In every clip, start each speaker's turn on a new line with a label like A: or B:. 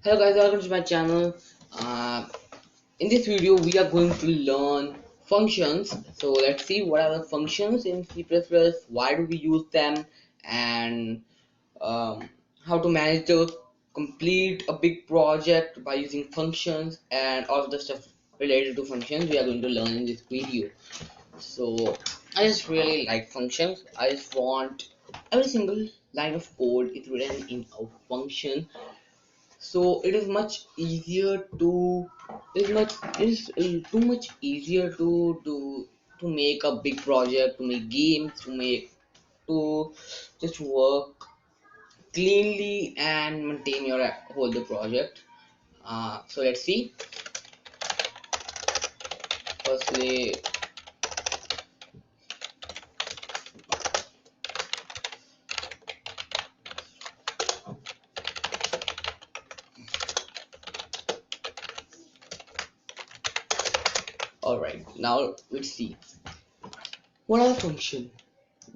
A: Hello guys, welcome to my channel. Uh, in this video, we are going to learn functions. So let's see what are the functions in C++, why do we use them, and how to manage to complete a big project by using functions and all of the stuff related to functions we are going to learn in this video. So I just really like functions. I just want every single line of code is written in a function, so it is much easier to it is too much easier to make a big project, to make games, to just work cleanly and maintain your whole the project. So let's see. Firstly, all right, now let's see what are the function.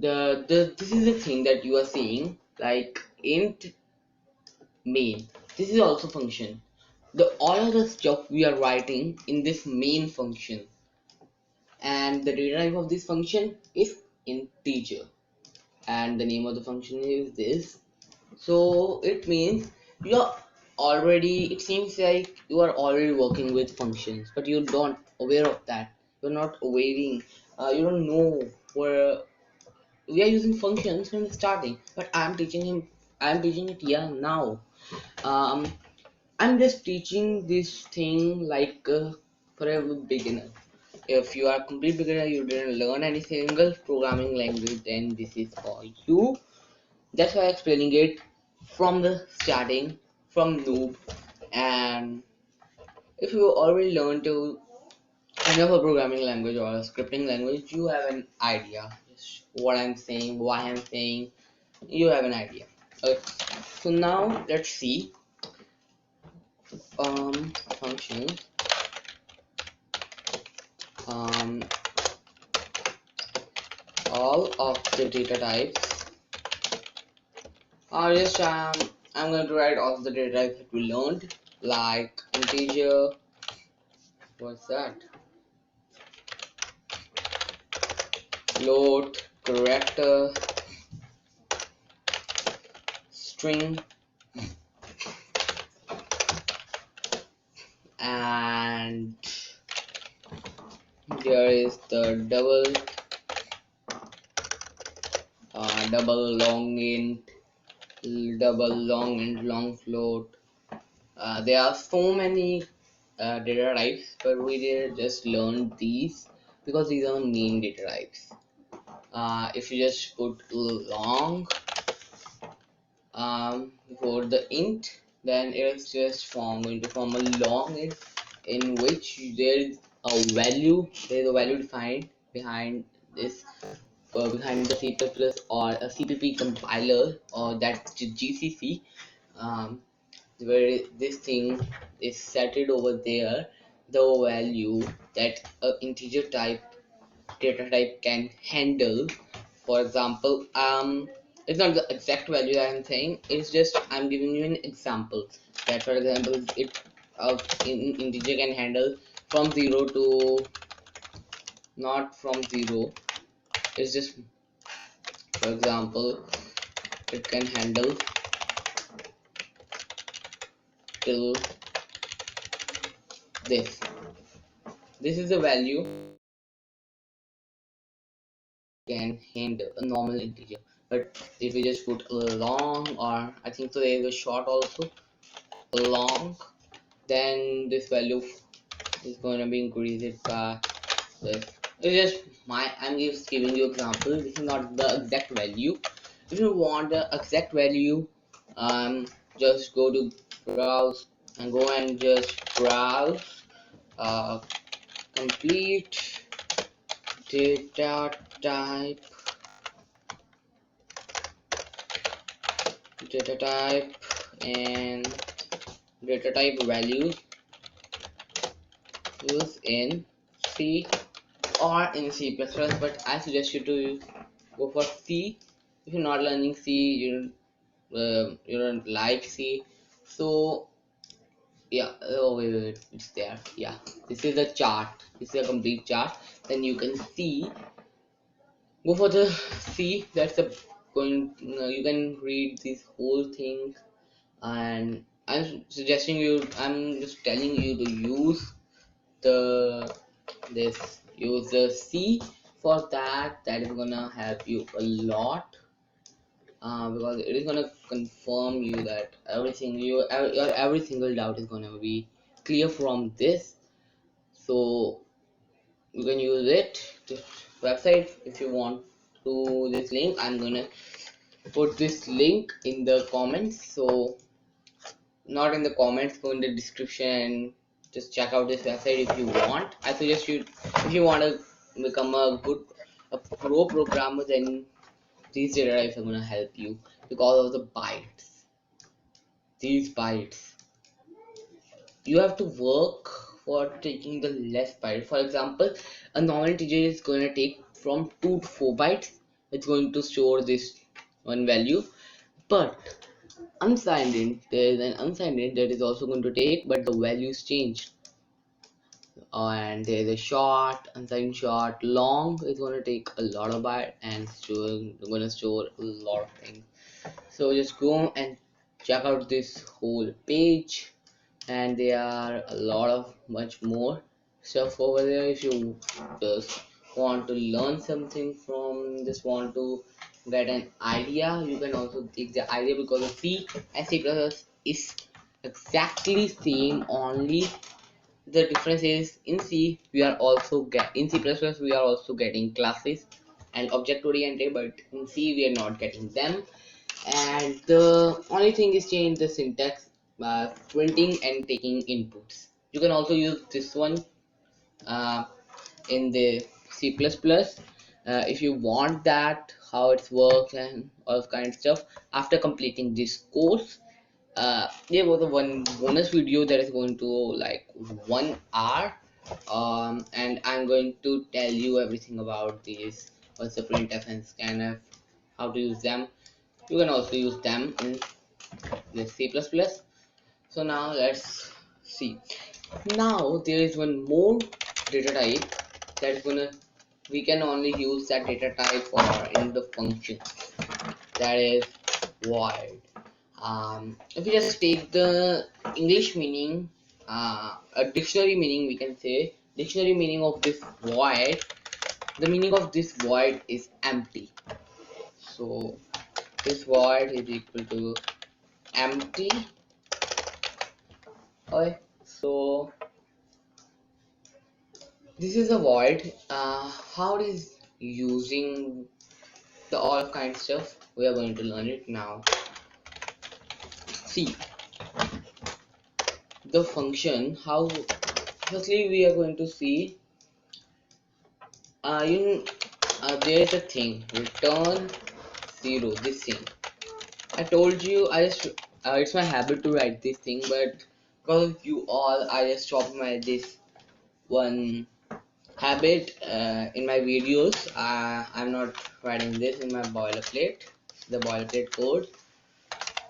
A: The this is the thing that you are seeing, like int main. This is also function. The all of the stuff we are writing in this main function, and the data type of this function is integer, and the name of the function is this. So it means you are already, it seems like you are already working with functions, but you don't aware of that. You're not aware, you don't know where we are using functions from the starting, but I'm teaching it here now. um I'm just teaching this thing like for a beginner. If you are a complete beginner, you didn't learn any single programming language, then this is for you. That's why I'm explaining it from the starting, from noob. And if you already learned to enough a programming language or a scripting language, you have an idea what I'm saying, why I'm saying. You have an idea. Okay. So now let's see functions. um all of the data types are just I'm going to write all of the data types that we learned, like integer, what's that, float, character, string, and there is the double long int, long float. There are so many data types, but we did just learn these because these are the main data types. If you just put long before the int, then it is just going to form a long int in which there is a value. There is a value defined behind this, behind the C++ or a CPP compiler, or that GCC, where this thing is set it over there, the value that a integer type data type can handle. For example, it's not the exact value I'm saying, it's just I'm giving you an example that, for example, it integer can handle from 0 to, not from 0, it's just, for example, it can handle till this is the value can handle a normal integer. But if we just put long, or I think so there is a short also, long, then this value is going to be increased by this. It's just I'm just giving you example. This is not the exact value. If you want the exact value, just go to browse and go and just browse uh, complete data type and data type values used in C or in C++, but I suggest you to go for C. If you're not learning C, you don't like C, so Yeah, oh wait, it's there. Yeah, this is a chart. This is a complete chart. Then you can see, go for the C. That's a going. You can read this whole thing, and I'm suggesting you. I'm just telling you to use the use the C for that. That is gonna help you a lot. Because it is gonna confirm you that your every single doubt is gonna be clear from this. So you can use it, this website. If you want to this link, I'm gonna put this link in the comments. So not in the comments, go in the description. Just check out this website if you want. I suggest you, if you want to become a pro programmer, then these data types are gonna help you because of the bytes. These bytes, you have to work for taking the less bytes. For example, a normal integer is going to take from 2 to 4 bytes. It's going to store this one value, but unsigned int, there is an unsigned int that is also going to take, but the values change. And there is a short, unsigned short, long is going to take a lot of bytes and going to store a lot of things. So just go and check out this whole page, and there are a lot of much more stuff over there. If you just want to learn something from, just want to get an idea, you can also take the idea, because the C and C++ is exactly same, only the difference is in C we are also in C++ we are also getting classes and object oriented, but in C we are not getting them. And the only thing is change the syntax, printing and taking inputs. You can also use this one uh, in the C++, if you want that how it works and all kind of stuff. After completing this course, there was a one bonus video that is going to like 1 hour, and I'm going to tell you everything about these, what's the printf and scanf, how to use them. You can also use them in the C++. So now let's see. Now there is one more data type that's gonna, we can only use that data type for in the function, that is void. If we just take the English meaning, a dictionary meaning, we can say dictionary meaning of this void. The meaning of this void is empty. So this void is equal to empty. Okay, so this is a void. How it is using the all kind of stuff, we are going to learn it now. See the function, how firstly we are going to see, in there's a thing return 0, this thing. I told you, I just it's my habit to write this thing, but because of you all I just stopped my this one habit in my videos. I'm not writing this in my boilerplate, the boilerplate code.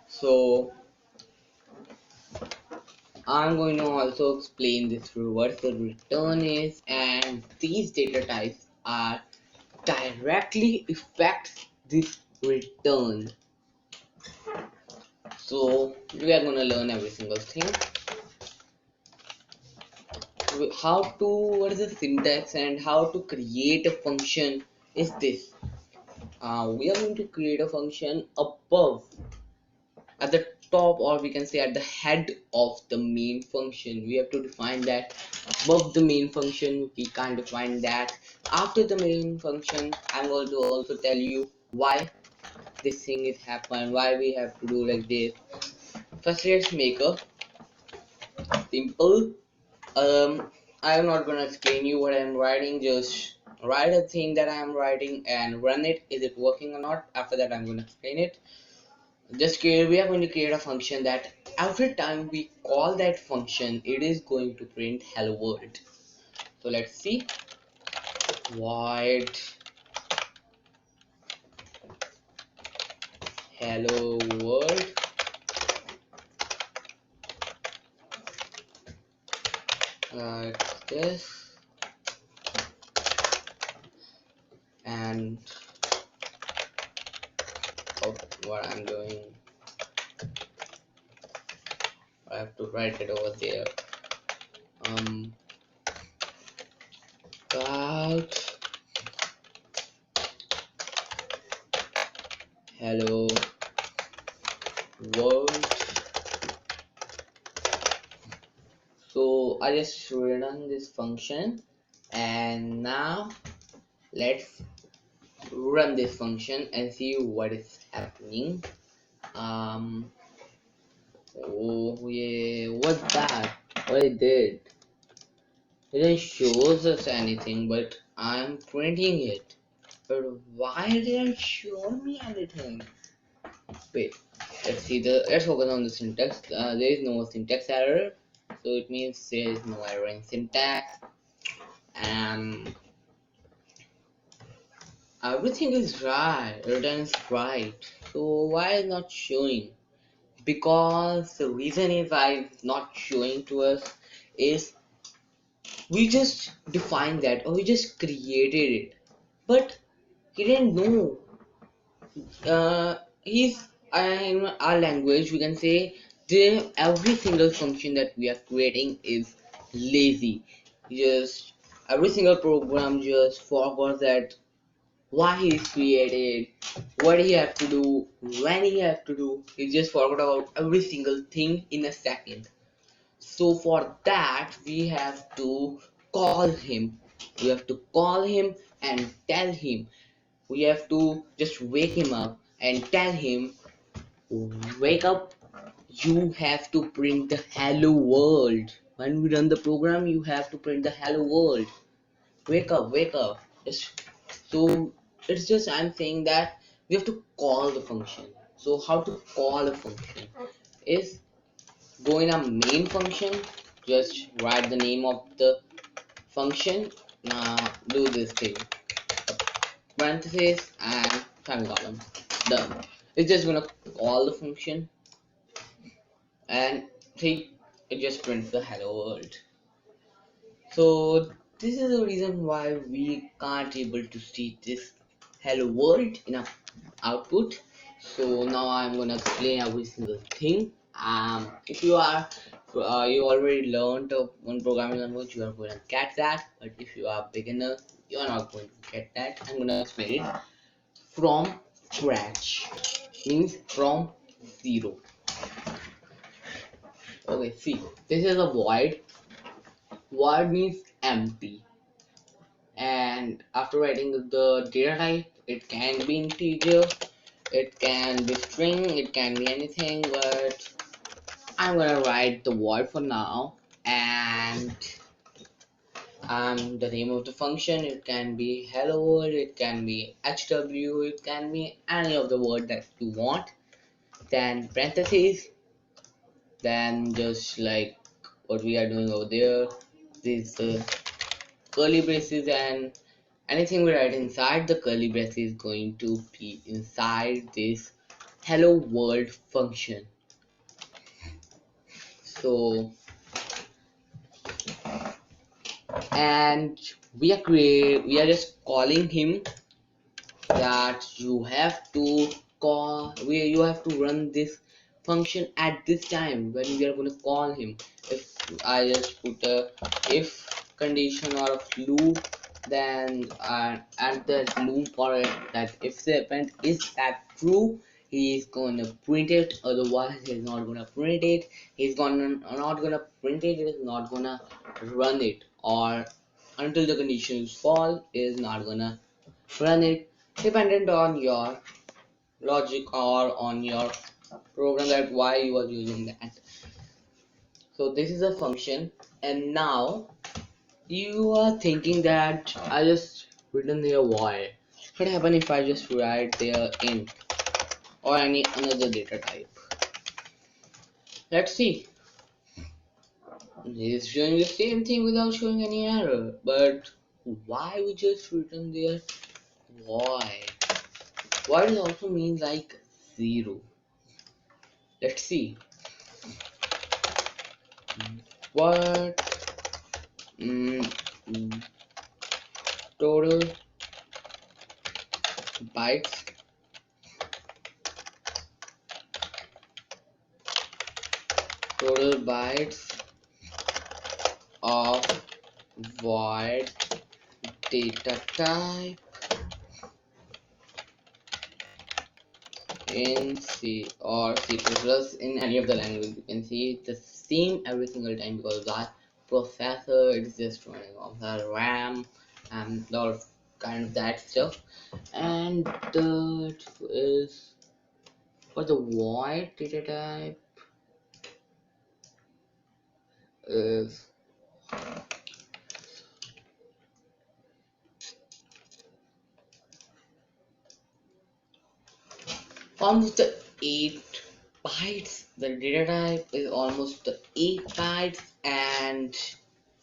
A: So I'm going to also explain this through what the return is, and these data types are directly affects this return. So we are going to learn every single thing, how to, what is the syntax and how to create a function is this. We are going to create a function above, at the top, or we can say at the head of the main function. We have to define that above the main function. We can't define that after the main function. I'm going to also tell you why this thing is happen, why we have to do like this. First let's make a simple, I'm not gonna explain you what I'm writing, just write a thing that I'm writing and run it. Is it working or not? After that I'm gonna explain it. Just we are going to create a function that every time we call that function, it is going to print hello world. So let's see, void hello world. like this, and what I'm doing, I have to write it over there. About hello world. So I just run this function, and now let's run this function and see what is happening. Oh yeah, what's that? What it did? It didn't shows us anything, but I'm printing it. But why didn't it show me anything? Wait, let's focus on the syntax. There is no syntax error, so it means there is no error in syntax, and everything is right. Written is right. So why is not showing? Because the reason is why it's not showing to us is we just defined that, or we just created it, but he didn't know. He's in our language we can say every single function that we are creating is lazy. Just every single program just forgot that why he's created, what he have to do, when he have to do. He just forgot about every single thing in a second. So for that we have to call him. We have to call him and tell him. We have to just wake him up and tell him, wake up, you have to print the hello world. When we run the program, you have to print the hello world. Wake up, wake up. So it's just I'm saying that we have to call the function. So how to call a function is go in a main function, just write the name of the function. Now do this thing, parentheses and semicolon. Done. It's just gonna call the function and see, it just prints the hello world. So this is the reason why we can't able to see this hello world in our output. So now I'm gonna explain every single thing. If you are you already learned one programming language, you are going to get that. But if you are beginner, you are not going to get that. I'm gonna explain it from scratch. Means from zero. Okay, see, this is a void. Void means empty. And after writing the data type, it can be integer, it can be string, it can be anything, but I'm gonna write the void for now. And the name of the function, it can be hello world, it can be hw, it can be any of the word that you want. Then parentheses, then just like what we are doing over there, this curly braces, and anything we write inside the curly braces is going to be inside this hello world function. So and we are just calling him that you have to you have to run this function at this time when we are going to call him. If I just put a if condition or a loop, then add the loop for it, that if the event is that true, he is gonna print it, otherwise he's not gonna print it. He's gonna not gonna print it, is not gonna run it, or until the condition is false is not gonna run it, dependent on your logic or on your program, that why you are using that. So this is a function, and now you are thinking that I just written there void. What happen if I just write there int or any another data type? Let's see. It's showing the same thing without showing any error. But why we just written there void? Void also means like zero. Let's see. What mm, total bytes of void data type in C or C++ in any of the language. You can see it's the same every single time because that processor is just running off the RAM and a lot of kind of that stuff. And that is for the void data type is almost the 8 bytes. The data type is almost the 8 bytes, and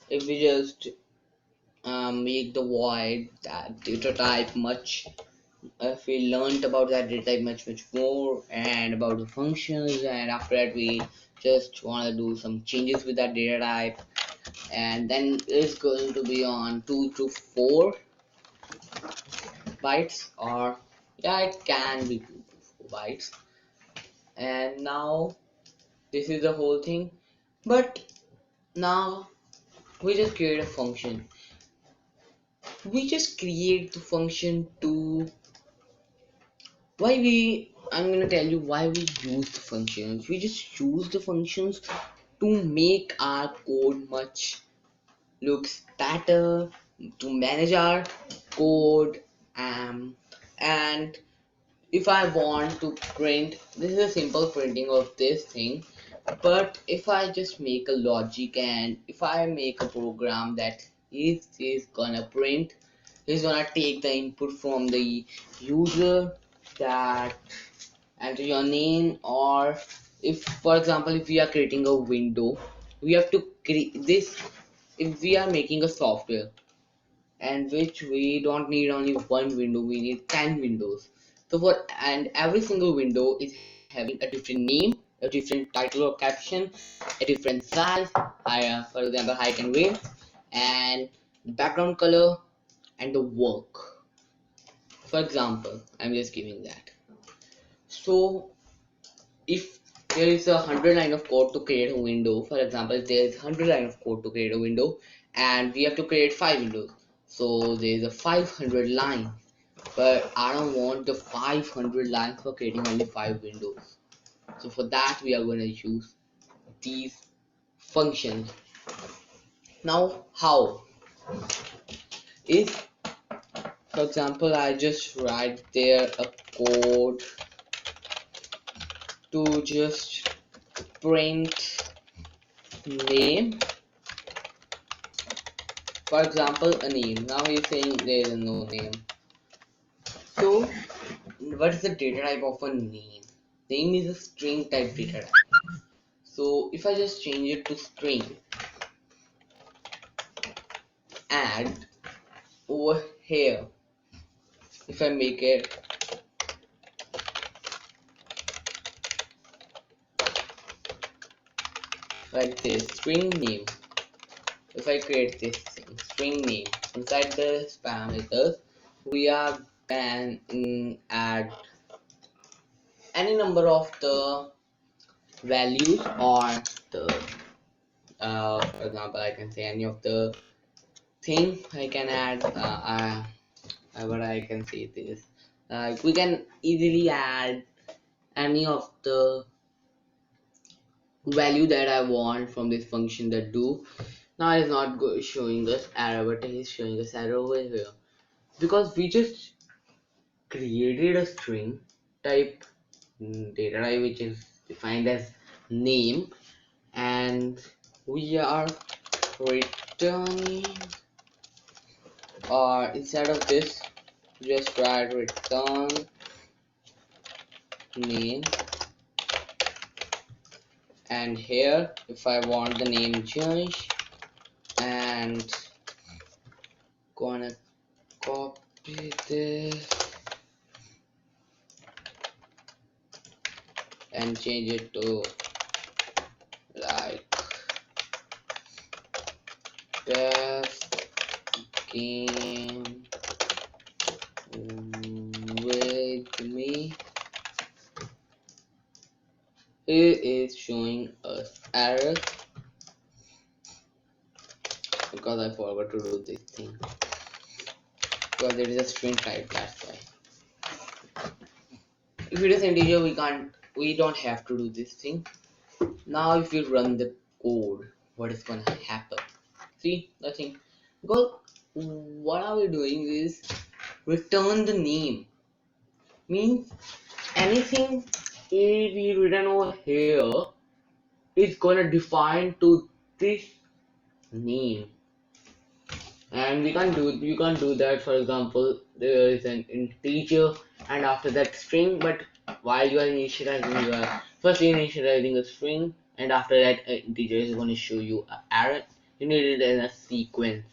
A: if we just make the void that data type much, if we learned about that data type much more and about the functions, and after that we just want to do some changes with that data type, and then it's going to be on 2 to 4 bytes, or yeah, it can be 2 to 4 bytes. And now this is the whole thing, but now we just create a function. We just create the function to why we I'm gonna tell you why we use the functions. We just use the functions to make our code much looks better, to manage our code, and if I want to print, this is a simple printing of this thing, but if I just make a logic and if I make a program that is gonna print, is gonna take the input from the user, that enter your name, or if for example if we are creating a window, we have to create this. If we are making a software and which we don't need only one window, we need 10 windows. So for and every single window is having a different name, a different title or caption, a different size, for example height and weight, and background color, and the work. For example, I'm just giving that. So if there is 100 line of code to create a window, for example if there is 100 line of code to create a window and we have to create 5 windows, so there is a 500 line, but I don't want the 500 lines for creating only 5 windows. So for that we are going to use these functions. Now how, if for example I just write there a code to just print name, for example a name, now he's saying there is no name. So what is the data type of a name? Name is a string type data type. So if I just change it to string, and over here if I make it like this, string name, if I create this thing, string name, inside this parameters we are can add any number of the values, or the for example I can say any of the thing I can add, what I can say this, we can easily add any of the value that I want from this function that do. Now it's not showing us error, but it is showing us error over here because we just created a string type data type which is defined as name, and we are returning, or instead of this just write return name, and here if I want the name change, and gonna copy this and change it to like that. came with me, it is showing us error because I forgot to do this thing, because it is a string type, that's why. If it is integer, we don't have to do this thing. Now if we run the code, what is gonna happen? See, nothing. Because what are we doing is return the name. Means anything we written over here is gonna define to this name. And you can't do that. For example, there is an integer and after that string, but while you are initializing, you are first initializing a string, and after that integer is going to show you an array. You need it in a sequence,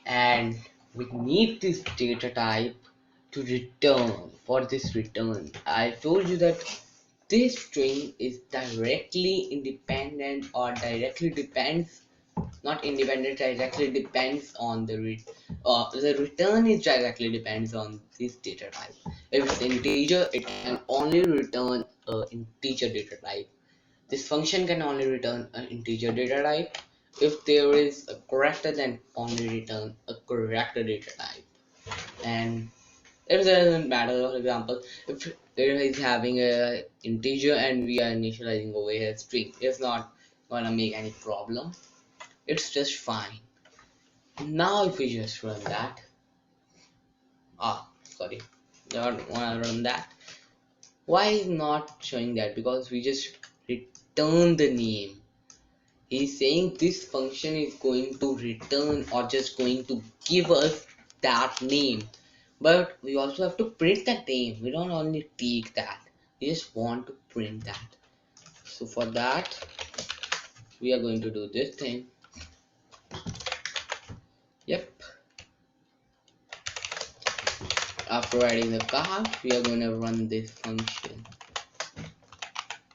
A: and we need this data type to return. For this return, I told you that this string is directly independent or directly depends, not independent, directly depends on the return is directly depends on this data type. If it's integer, it can only return a integer data type. This function can only return an integer data type. If there is a character, then only return a character data type. And it doesn't matter. For example, if it is having a integer and we are initializing over here string, it's not gonna make any problem. It's just fine. Now if we just run that, sorry, don't wanna run that. Why is not showing that? Because we just return the name. He's saying this function is going to return or just going to give us that name. But we also have to print that name. We don't only take that. We just want to print that. So for that, we are going to do this thing. Yep. After writing the card, we are going to run this function.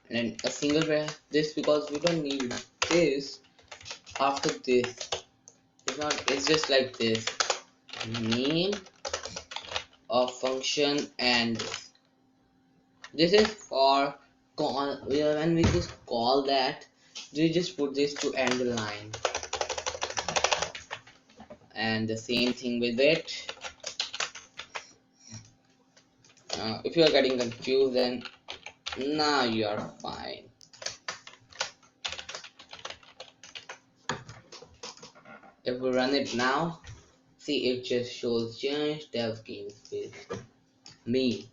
A: And a single this, because we don't need this after this. It's just like this. Name of function, and this is for call. When we just call that, we just put this to end the line. And the same thing with it. If you are getting confused, then now you are fine. If we run it now, see, it just shows change dev games with me.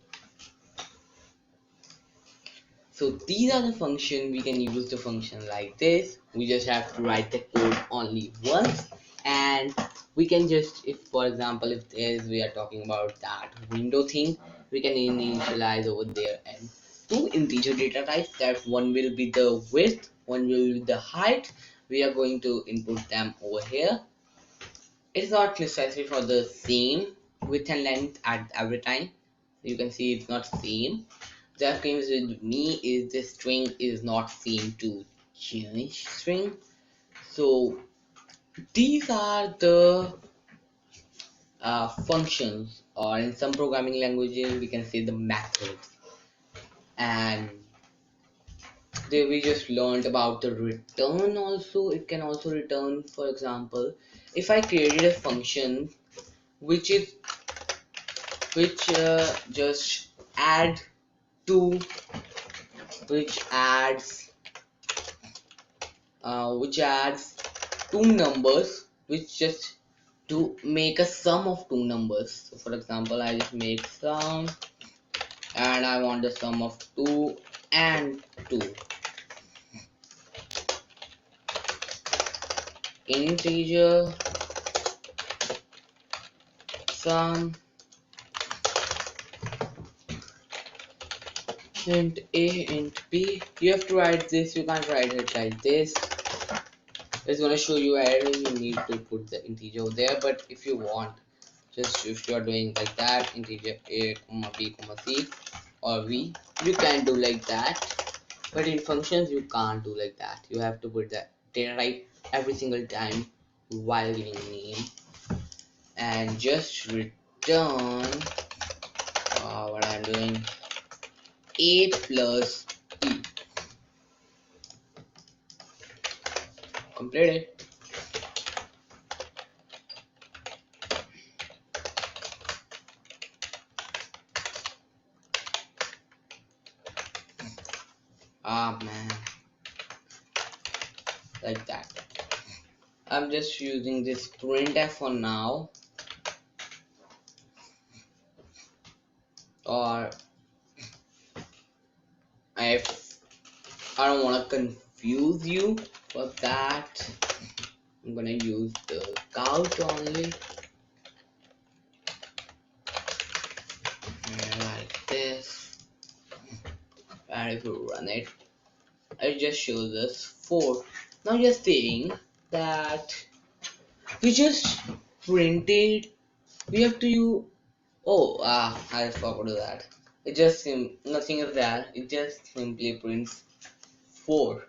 A: So these are the function. We can use the function like this. We just have to write the code only once, and we can just, if for example, if we are talking about that window thing, we can initialize over there and two integer data types. That one will be the width, one will be the height. We are going to input them over here. It's not necessary for the same width and length at every time. You can see it's not same. That comes with me is the string is not same to change string. So these are the functions, or in some programming languages we can say the methods. And there we just learned about the return also. It can also return, for example, if I created a function which just add two, which adds two numbers, which just to make a sum of two numbers. So for example, I just make sum, and I want the sum of 2 and 2. Integer sum int a int b. You have to write this. You can't write it like this. It's gonna show you error. You need to put the integer there. But if you want, just if you are doing like that, integer a comma b comma c or v, you can do like that. But in functions you can't do like that. You have to put the data type every single time while giving name. and just return what I'm doing, 8 plus e. Complete it. Ah man, like that. I'm just using this printf for now, or if I don't want to confuse you for that, I'm gonna use the count only, like this. And if you run it, it just shows us 4. Now you're saying that we just printed, we have to use, oh I forgot to do that. It just nothing is there, it just simply prints 4.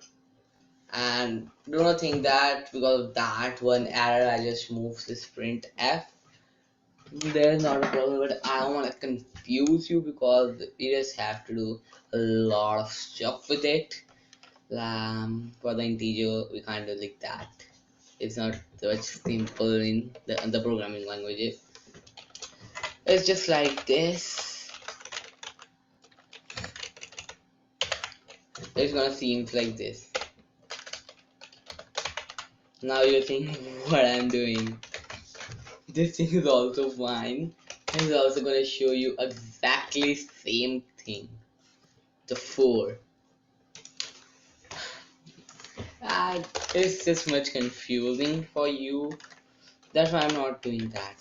A: And do not think that because of that one error I just moved this print f. There's not a problem, but I don't want to confuse you because you just have to do a lot of stuff with it. For the integer we can't do like that. It's not such simple in the programming languages. It's just like this. It's gonna seem like this. Now you think what I'm doing. This thing is also fine. It's also gonna show you exactly same thing. The 4. And it's just much confusing for you. That's why I'm not doing that.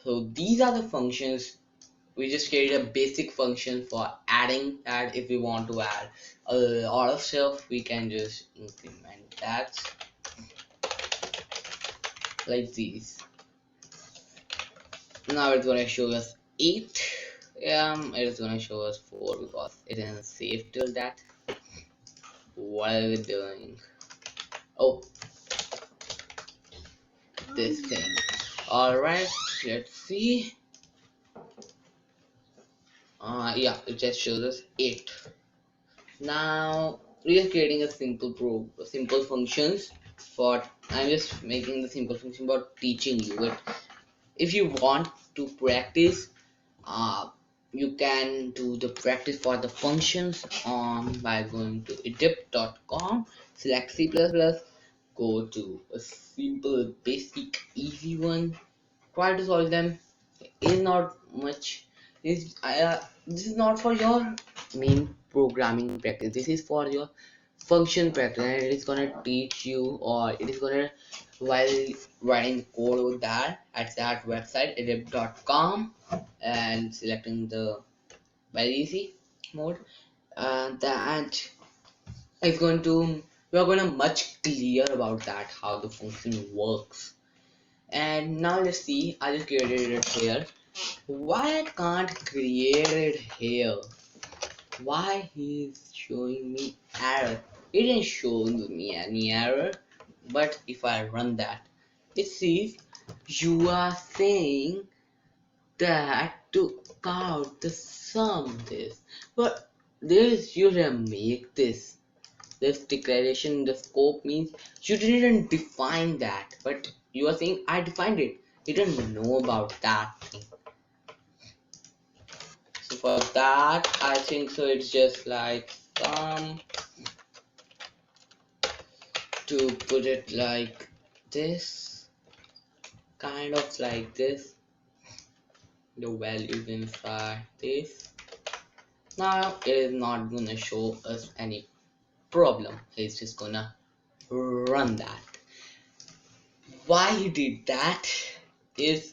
A: So these are the functions. We just created a basic function for adding that. If we want to add a lot of stuff, we can just increment that like these. Now it's gonna show us 8. It is gonna show us 4 because it isn't safe till that. What are we doing? Oh, this thing. Alright, let's see. Yeah, it just shows us 8. Now we are creating a simple functions for. I'm just making the simple function about teaching you. But if you want to practice, you can do the practice for the functions by going to edip.com, select C++, go to a simple, basic, easy one. Try to solve them. Is not much. This is not for your main programming practice. This is for your function practice, and it is gonna teach you, or it is gonna while writing the code over that at that website edip.com and selecting the very easy mode, that is going to we are gonna much clear about that how the function works. And now let's see, I just created it here. Why I can't create it here? Why he's showing me error? It didn't show me any error, but if I run that, it says you are saying that to count the sum this, but this you didn't make this. This declaration in the scope means you didn't define that, but you are saying I defined it. You didn't know about that thing. So for that, I think so it's just like to put it like this, kind of like this. The values inside this. Now it is not gonna show us any problem. It's just gonna run that. Why he did that is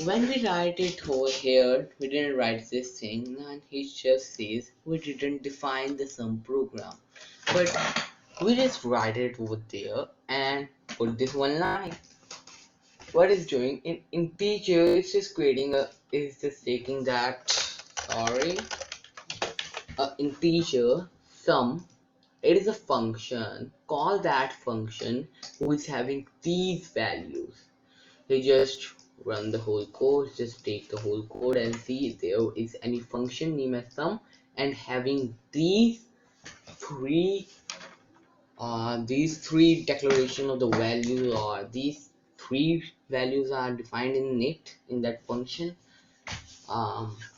A: when we write it over here, we didn't write this thing, and he just says we didn't define the sum program, but we just write it over there and put this one line. What it's doing in integer, it's just creating a, it's just taking that, sorry, a integer sum. It is a function, call that function who is having these values. You just run the whole code, just take the whole code and see if there is any function named as sum, and having these three declaration of the value, or these three values are defined in it in that function.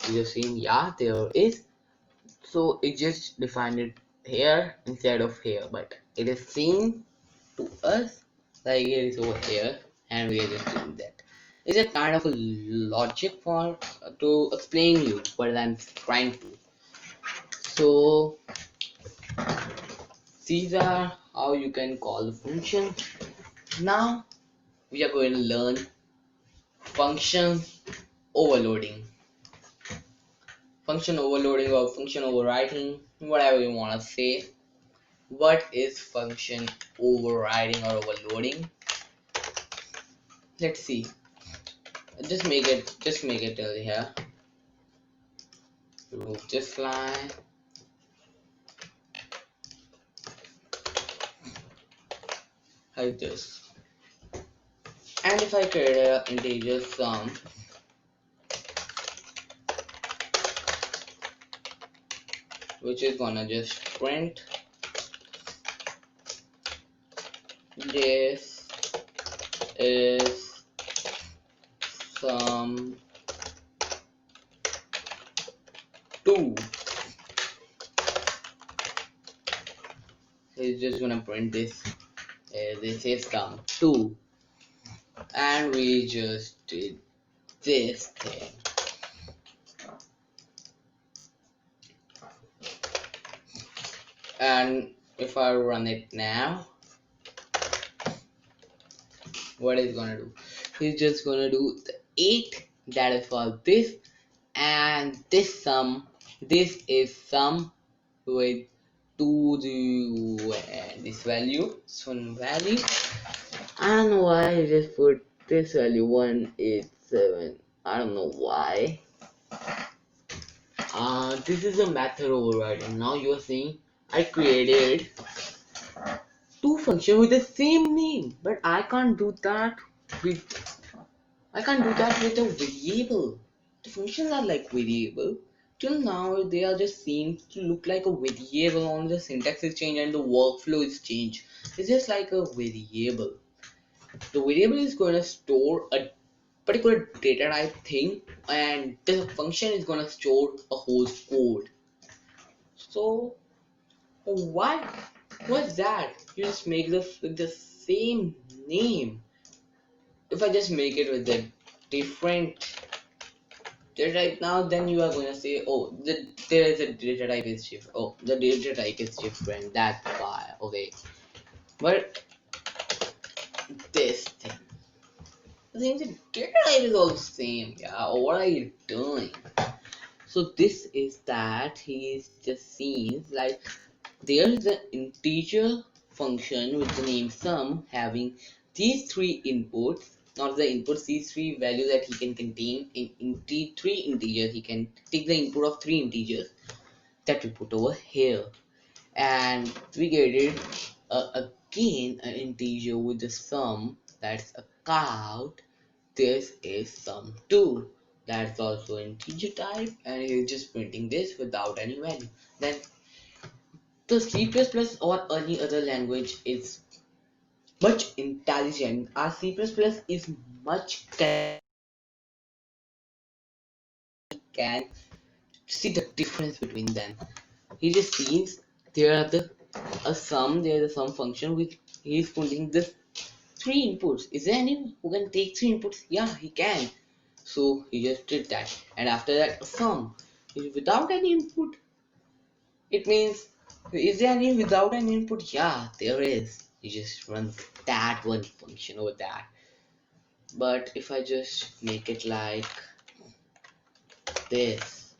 A: You're saying yeah there is, so it just defined it here instead of here, but it is seen to us like it is over here, and we are just doing that. It's a kind of a logic for to explain you what I'm trying to. So these are how you can call the function. Now we are going to learn function overloading. Function overloading or function overriding, whatever you want to say. What is function overriding or overloading? Let's see. Just make it till here. Remove this line. Like this. And if I create a integer sum, which is gonna just print this is sum 2. It's just gonna print this. This is sum 2, and we just did this thing. And if I run it now, what is gonna do? It's just gonna do the 8 that is for this, and this sum. This is sum with 2 this value, one value, and why I just put this value 187. I don't know why. This is a method overriding. Now you are saying I created two functions with the same name, but I can't do that with a variable. The functions are like variable. Till now they are just seem to look like a variable, on the syntax is changed and the workflow is changed. It's just like a variable. The variable is going to store a particular data type thing, and the function is going to store a whole code. So why? What's that? You just make this with the same name. If I just make it with a different data type now, then you are going to say, oh, there is a data type is different. Oh, the data type is different. That's why. Okay. But this thing, I think the data type is all the same. Yeah. What are you doing? So this is that he's just seen like there is an integer function with the name sum having these three inputs, not the inputs, these three values that he can contain in three integers. He can take the input of three integers that we put over here, and we get it again an integer with the sum, that's a count. This is sum 2, that's also integer type, and he's just printing this without any value. Then the C++ or any other language is much intelligent. Our C++ is much can see the difference between them. He just sees there are there is a sum function which he is putting this three inputs. Is there anyone who can take three inputs? Yeah, he can. So he just did that, and after that a sum is without any input. It means, is there any without an input? Yeah, there is. You just run that one function over that. But if I just make it like this,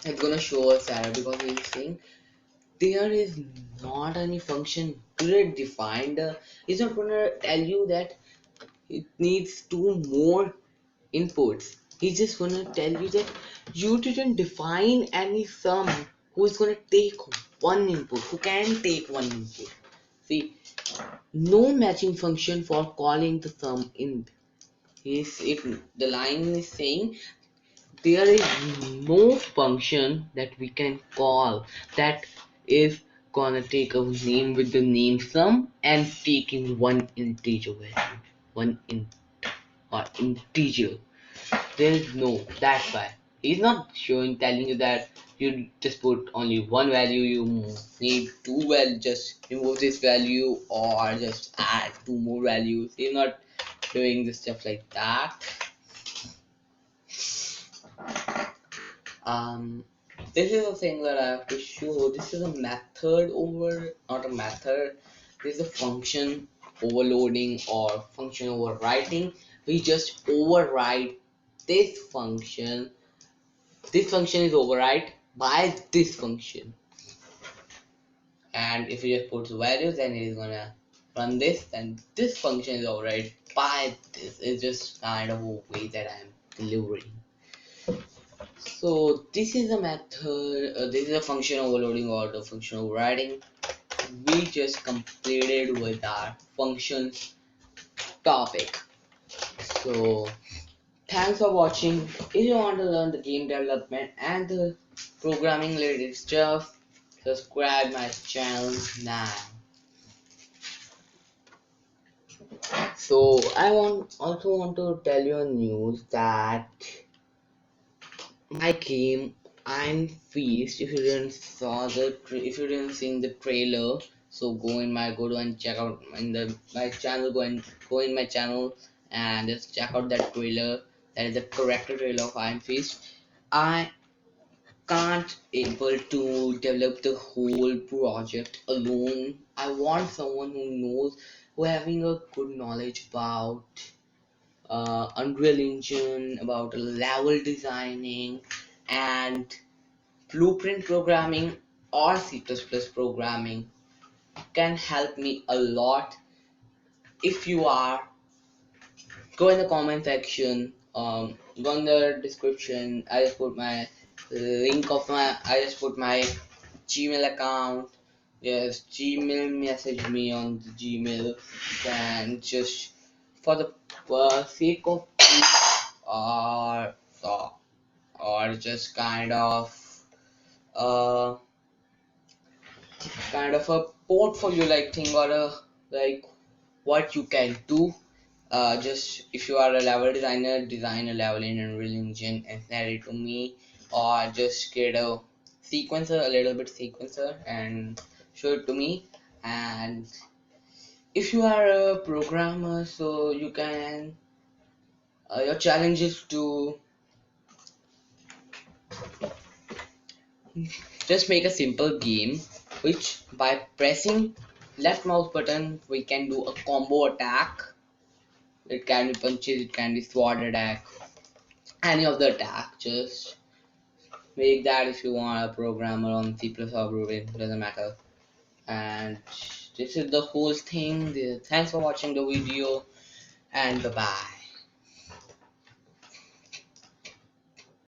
A: it's gonna show us error because it's saying there is not any function predefined. It's not gonna tell you that it needs two more inputs. He's just gonna tell you that you didn't define any sum who is gonna take one input, who can take one input. See, no matching function for calling the sum int. If the line is saying there is no function that we can call that is gonna take a name with the name sum and taking one integer value, one int or integer. There is no. That's why he's not showing telling you that you just put only one value. You need two well. Just remove this value or just add two more values. He's not doing the stuff like that. Um, this is a thing that I have to show. This is a method over, not a method. This is a function overloading or function overwriting. We just override this function. This function is override by this function. And if you just put the values, then it is gonna run this. And this function is override by this. It's just kind of a way that I'm delivering. So this is a method, this is a function overloading or the function overriding. We just completed with our functions topic. So thanks for watching. If you want to learn the game development and the programming related stuff, subscribe my channel now. So I also want to tell you a news that my game I'm Feast. If you didn't if you didn't see the trailer, so go to and check out in the my channel. Go in my channel and just check out that trailer. That is the correct trailer of Iron Feast. I can't able to develop the whole project alone. I want someone who knows, who having a good knowledge about Unreal Engine, about level designing and blueprint programming or C++ programming can help me a lot. If you are, go in the comment section, go in the description. I just put my link of my, I just put my Gmail account. Yes, Gmail message me on the Gmail, and just for the sake of peace or just uh kind of a portfolio like thing or a like what you can do. Just if you are a level designer, design a level in Unreal Engine and send it to me, or just get a sequencer, a little bit sequencer, and show it to me. And if you are a programmer, so you can your challenge is to just make a simple game which by pressing left mouse button we can do a combo attack. It can be punches, it can be sword attack, any of the attack. Just make that if you want a programmer on C plus or Blueprint, doesn't matter. And this is the whole thing. Thanks for watching the video and bye bye.